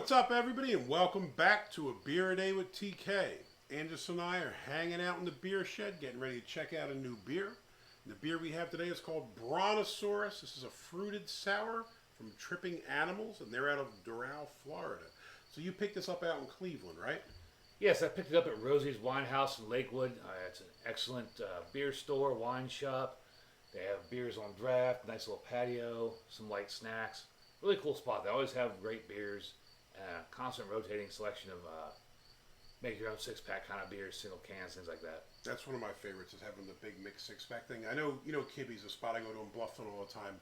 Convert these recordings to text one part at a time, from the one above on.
What's up, everybody, and welcome back to A Beer a Day with TK. Anderson and I are hanging out in the beer shed, getting ready to check out a new beer. And the beer we have today is called Brontosaurus. This is a fruited sour from Tripping Animals, and they're out of Doral, Florida. So you picked this up out in Cleveland, right? Yes, I picked it up at Rozi's Wine House in Lakewood. It's an excellent beer store, wine shop. They have beers on draft, nice little patio, some light snacks. Really cool spot. They always have great beers. Constant rotating selection of make your own six-pack kind of beers, single cans, things like that. That's one of my favorites, is having the big mixed six-pack thing. I know, Kibby's a spot I go to in Bluffton all the time.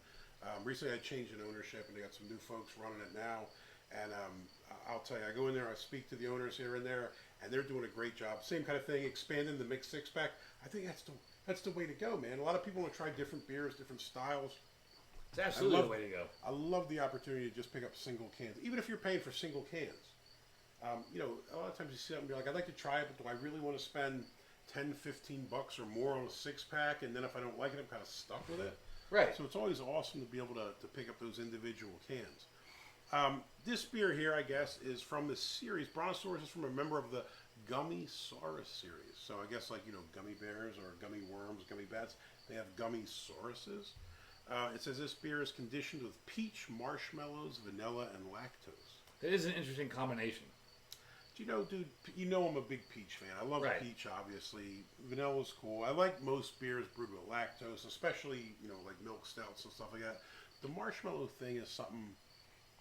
Recently I changed in ownership, and they got some new folks running it now. And I'll tell you, I go in there, I speak to the owners here and there, and they're doing a great job. Same kind of thing, expanding the mixed six-pack. I think that's the way to go, man. A lot of people want to try different beers, different styles. It's absolutely the way to go. I love the opportunity to just pick up single cans, even if you're paying for single cans. A lot of times you see that and be like, I'd like to try it, but do I really want to spend $10, $15 or more on a six-pack, and then if I don't like it, I'm kind of stuck with it? Right. So it's always awesome to be able to pick up those individual cans. This beer here, I guess, is from the series. Brontosaurus is from a member of the Gummy-Saurus series. So I guess like, gummy bears or gummy worms, gummy bats, they have Gummy-Sauruses. It says this beer is conditioned with peach, marshmallows, vanilla, and lactose. It is an interesting combination. Do dude, I'm a big peach fan. I love peach, obviously. Vanilla's cool. I like most beers brewed with lactose, especially, like milk stouts and stuff like that. The marshmallow thing is something,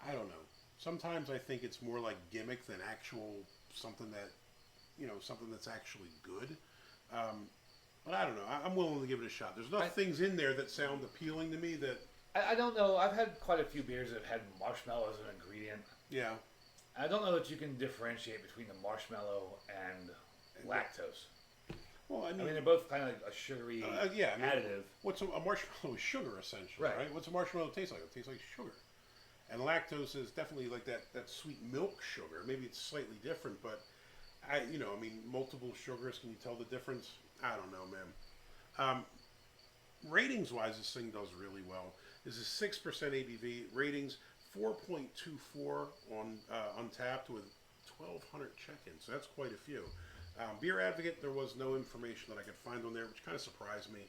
I don't know. Sometimes I think it's more like gimmick than actual something that, something that's actually good. But I don't know. I'm willing to give it a shot. There's enough things in there that sound appealing to me that... I don't know. I've had quite a few beers that have had marshmallow as an ingredient. Yeah. I don't know that you can differentiate between the marshmallow and lactose. Well, I mean they're both kind of like a sugary additive. What's a marshmallow is sugar, essentially, right? What's a marshmallow taste like? It tastes like sugar. And lactose is definitely like that sweet milk sugar. Maybe it's slightly different, but multiple sugars. Can you tell the difference? I don't know, man. Ratings-wise, this thing does really well. This is 6% ABV. Ratings 4.24 on Untapped with 1,200 check-ins. So that's quite a few. Beer Advocate, there was no information that I could find on there, which kind of surprised me.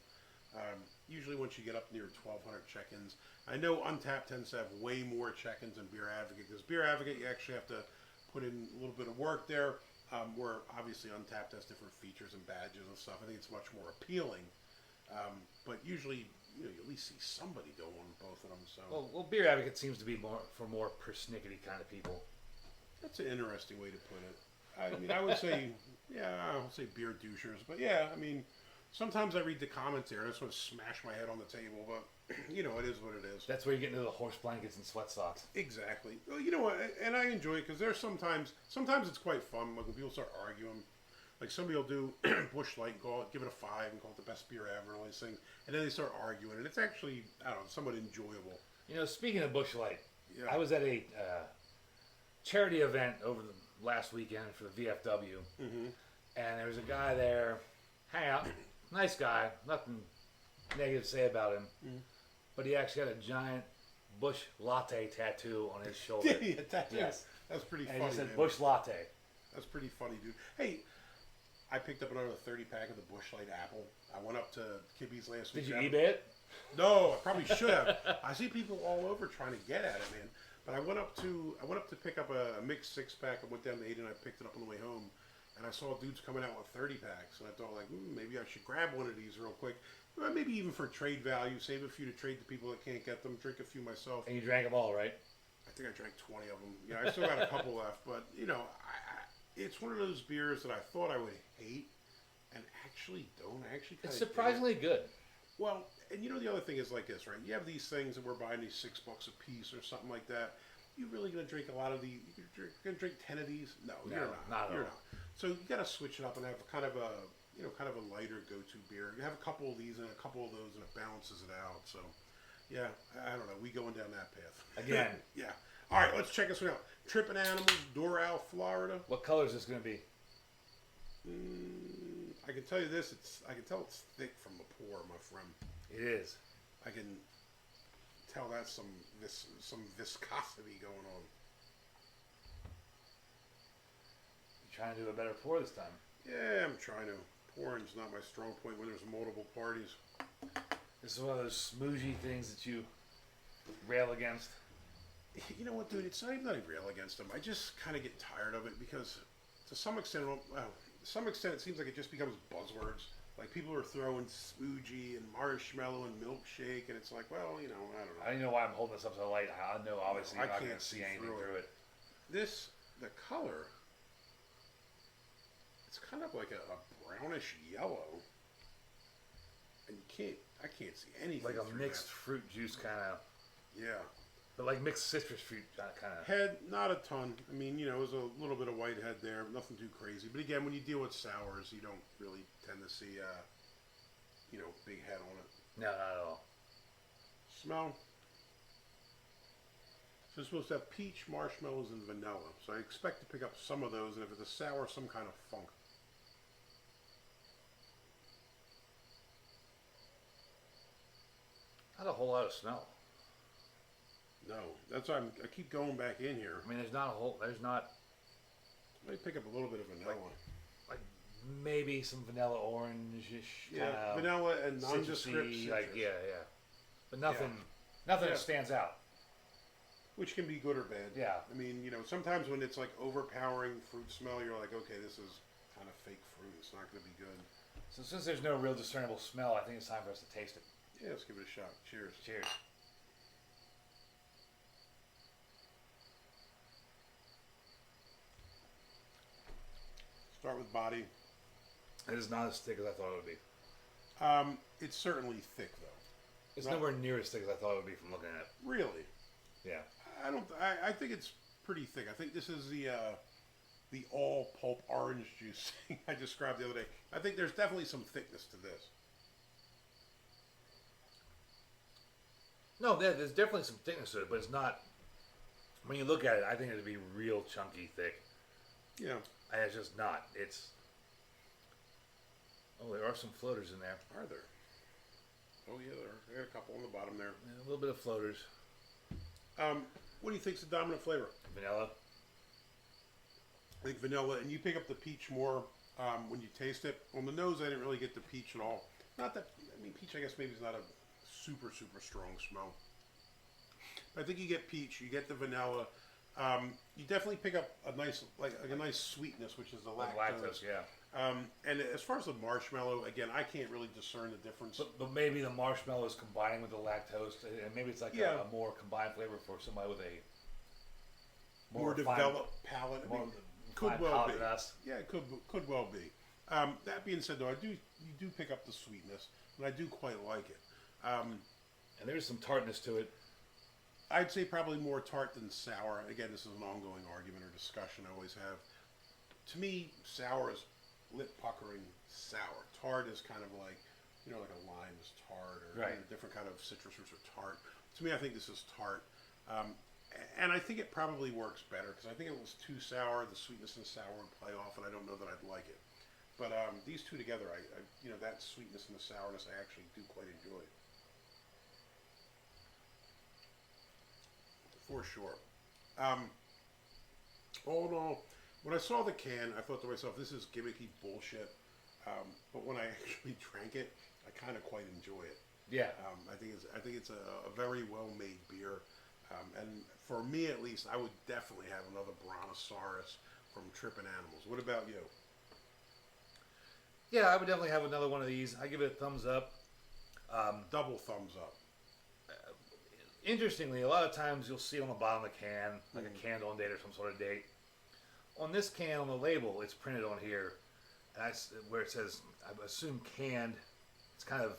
Usually once you get up near 1,200 check-ins, I know Untapped tends to have way more check-ins than Beer Advocate, because Beer Advocate, you actually have to put in a little bit of work there, where obviously Untapped has different features and badges and stuff. I think it's much more appealing. But usually, you at least see somebody go on both of them. So well, Beer Advocate seems to be more persnickety kind of people. That's an interesting way to put it. I would say, I would say beer douchers, but sometimes I read the commentary and I just want to smash my head on the table, but it is what it is. That's where you get into the horse blankets and sweat socks. Exactly. Well, you know what? And I enjoy it because there's sometimes it's quite fun. Like when people start arguing, like somebody will do Busch Light and give it a 5 and call it the best beer ever and all these things, and then they start arguing, and it's actually, I don't know, somewhat enjoyable. Speaking of Busch Light, I was at a charity event over the last weekend for the VFW, and there was a guy there, hang out, nice guy, nothing negative to say about him, but he actually had a giant Busch Latte tattoo on his shoulder. Yes. That's pretty funny. And he said Busch Latte. That's pretty funny, dude. Hey, I picked up another 30-pack of the Busch Light Apple. I went up to Kibby's last week. Did you eBay it? No, I probably should have. I see people all over trying to get at it, man. But I went up to pick up a mixed six-pack. I went down to 8 and I picked it up on the way home. And I saw dudes coming out with 30-packs. And I thought, maybe I should grab one of these real quick. Maybe even for trade value. Save a few to trade to people that can't get them. Drink a few myself. And you drank them all, right? I think I drank 20 of them. Yeah, I still got a couple left. But, it's one of those beers that I thought I would hate and actually don't. It's surprisingly good. Well, and the other thing is like this, right? You have these things that we're buying these $6 a piece or something like that. You really going to drink a lot of these? You're going to drink 10 of these? No, you're not. You're not. So you got to switch it up and have kind of a lighter go-to beer. You have a couple of these and a couple of those, and it balances it out. So, yeah, I don't know. We going down that path again. Yeah. All right, let's check this one out. Tripping Animals, Doral, Florida. What color is this going to be? I can tell you this. I can tell it's thick from the pour, my friend. It is. I can tell that's some viscosity going on. trying to do a better pour this time. Yeah, I'm trying to. Pouring's not my strong point when there's multiple parties. This is one of those smoothie things that you rail against. You know what, dude? It's not even that I rail against them. I just kind of get tired of it because, to some extent, it seems like it just becomes buzzwords. Like people are throwing smoothie and marshmallow and milkshake, and it's like, well, I don't know. I don't know why I'm holding this up so light. I know obviously I you're not can't going to see anything through it. The color, it's kind of like a brownish yellow, and I can't see anything. Like a mixed fruit juice kind of. Yeah. But like mixed citrus fruit kind of. Head, not a ton. I mean, there's a little bit of white head there, nothing too crazy. But again, when you deal with sours, you don't really tend to see, big head on it. No, not at all. Smell. So it's supposed to have peach, marshmallows, and vanilla. So I expect to pick up some of those, and if it's a sour, some kind of funk. Not a whole lot of smell. No, that's why I keep going back in here. I mean, there's not. Let me pick up a little bit of vanilla. Like maybe some vanilla orange-ish. Yeah, vanilla and nondescript citrus. Like, yeah. But nothing that stands out. Which can be good or bad. Yeah. I mean, sometimes when it's like overpowering fruit smell, you're like, okay, this is kind of fake fruit. It's not going to be good. So since there's no real discernible smell, I think it's time for us to taste it. Yeah, let's give it a shot. Cheers. Cheers. Start with body. It is not as thick as I thought it would be. It's certainly thick though. It's nowhere near as thick as I thought it would be from looking at it. Really? Yeah. I think it's pretty thick. I think this is the all pulp orange juice I described the other day. I think there's definitely some thickness to this. No, there's definitely some thickness to it, but it's not. When you look at it, I think it'd be real chunky thick. Yeah. And it's just not. It's. Oh, there are some floaters in there. Are there? Oh yeah, there are a couple on the bottom there. Yeah, a little bit of floaters. What do you think's the dominant flavor? Vanilla. I think vanilla, and you pick up the peach more when you taste it. On the nose, I didn't really get the peach at all. Not that, peach I guess maybe is not a super strong smell. But I think you get peach, you get the vanilla. You definitely pick up a nice sweetness, which is the lactose. Yeah. And as far as the marshmallow, again, I can't really discern the difference. But maybe the marshmallow is combining with the lactose, and maybe it's like a more combined flavor for somebody with a more developed palate. Could well be. Yeah, it could well be. That being said, though, you do pick up the sweetness, and I do quite like it. And there's some tartness to it. I'd say probably more tart than sour. Again, this is an ongoing argument or discussion I always have. To me, sour is lip puckering sour. Tart is kind of like, like a lime is tart, or different kind of citrus fruits are tart. To me, I think this is tart. And I think it probably works better, because I think if it was too sour, the sweetness and sour would play off, and I don't know that I'd like it. But these two together, I that sweetness and the sourness, I actually do quite enjoy. For sure. All in all, when I saw the can, I thought to myself, this is gimmicky bullshit. But when I actually drank it, I kind of quite enjoy it. Yeah. I think it's a very well-made beer. And for me, at least, I would definitely have another Brontosaurus from Trippin' Animals. What about you? Yeah, I would definitely have another one of these. I give it a thumbs up. Double thumbs up. Interestingly, a lot of times you'll see on the bottom of the can, like a candle date or some sort of date. On this can, on the label, it's printed on here, and where it says, I assume canned, it's kind of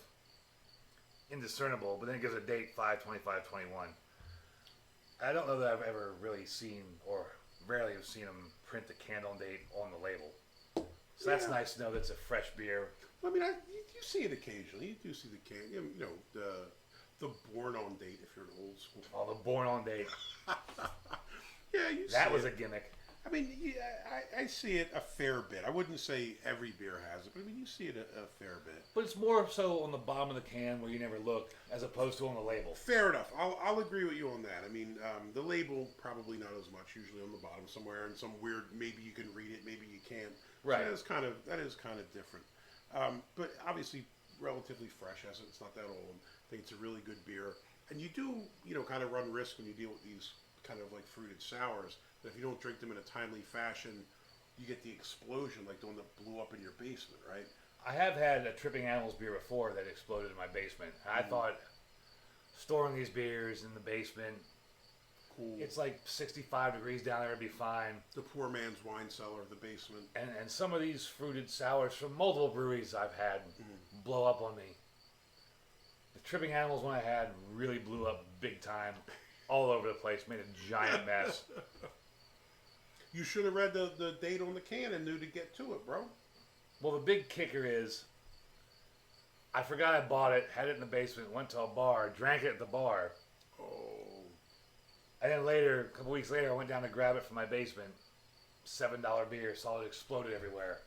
indiscernible, but then it gives a date 5/25/21. I don't know that I've ever really seen, or rarely have seen them print the candle date on the label. So that's nice to know that's a fresh beer. I mean, you see it occasionally. You do see the can, the born on date if you're an old school. Oh, the born on date. Yeah, you see that was it. a gimmick. I mean, yeah, I see it a fair bit. I wouldn't say every beer has it, but I mean, you see it a fair bit. But it's more so on the bottom of the can where you never look, as opposed to on the label. Fair enough. I'll agree with you on that. I mean, the label probably not as much. Usually on the bottom somewhere, and some weird. Maybe you can read it, maybe you can't. Right. So that is kind of different. But obviously, relatively fresh. As it's not that old. I think it's a really good beer, and you do kind of run risk when you deal with these kind of like fruited sours. That if you don't drink them in a timely fashion, you get the explosion like the one that blew up in your basement, right? I have had a Tripping Animals beer before that exploded in my basement. I thought storing these beers in the basement, Cool. it's like 65 degrees down there, it'd be fine. The poor man's wine cellar, the basement. And some of these fruited sours from multiple breweries I've had blow up on me. The Tripping Animals one I had really blew up big time, all over the place, made a giant mess. You should have read the date on the can and knew to get to it, bro. Well, the big kicker is, I forgot I bought it, had it in the basement, went to a bar, drank it at the bar. Oh. And then later, a couple weeks later, I went down to grab it from my basement. $7 beer, saw it exploded everywhere.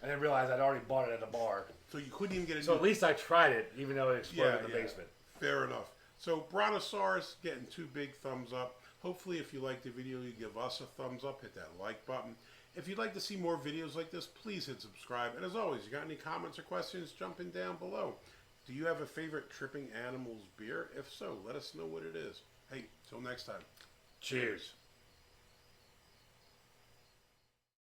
And then realized I'd already bought it at the bar. So you couldn't even get it. So at least I tried it, even though it exploded in the basement. Fair enough. So Brontosaurus getting 2 big thumbs up. Hopefully, if you like the video, you give us a thumbs up. Hit that like button. If you'd like to see more videos like this, please hit subscribe. And as always, you got any comments or questions, jump in down below. Do you have a favorite Tripping Animals beer? If so, let us know what it is. Hey, till next time. Cheers.